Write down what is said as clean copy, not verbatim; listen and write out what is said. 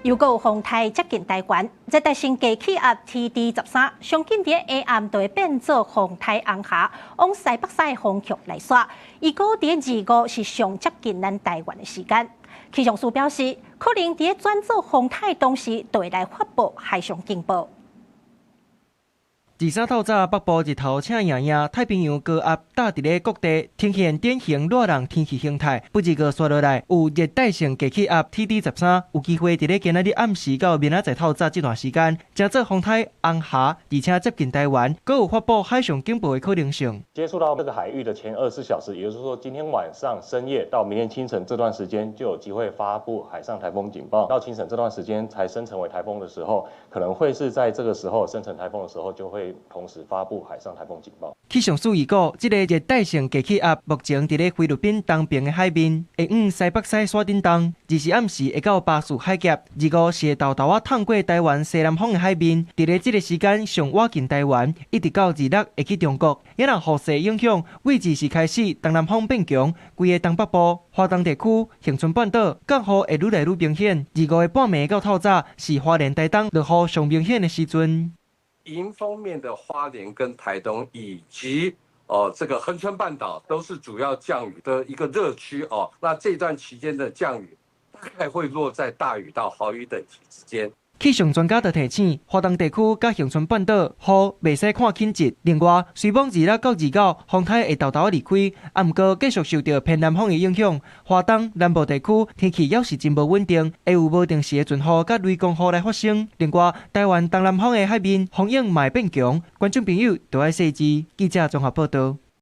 又有風台接近台灣，熱帶性低氣壓 TD13，上緊在下暗就會變做風台紅霞，往西北西方向來刷。預估在25是上接近咱台灣的時間。氣象署表示，可能在轉做風台同時，就會來發布海上警報。23透早，北部日頭赤焱焱，太平洋高壓搭佇咧各地，呈現典型熱浪天氣形態。不止個刷落來，有熱帶性低氣壓 TD13，有機會佇咧今仔日暗時到明仔載透早這段時間，將做風台紅霞，而且接近台灣，更有發布海上警報的可能性。接觸到這個海域的前24小時，也就是說今天晚上深夜到明天清晨這段時間，就有機會發布海上颱風警報。到清晨這段時間才生成為颱風的時候，可能會是在這個時候生成颱風的時候就會。同時發布海上颱風警報。氣象署預估，這個熱帶性低氣壓目前佇咧菲律賓東邊的海面，會往西北西刷振動。24暗時會到巴士海峽，25是會豆豆啊探過台灣西南方的海面，佇咧這個時間上挖進台灣，一直到26會去中國。也讓雨勢影響，位置是開始東南風變強，規個東北部、華東地區、恆春半島降雨會愈來愈明顯。25的半暝到透早是花蓮台東落雨上明顯的時陣。迎風面的花蓮跟台東以及這個恆春半島都是主要降雨的一個熱區哦。那這段期間的降雨大概會落在大雨到豪雨等級之間。氣象專家就提醒，華東地區甲恆春半島雨袂使看輕質。另外，隨風26到29，風台會豆豆離開，啊毋過繼續受到偏南風的影響。華東南部地區天氣也是真無穩定，會有無定時的陣雨甲雷公雨來發生。另外，台灣東南方的海面風影嘛會變強，觀眾朋友都要細緻。記者綜合報道。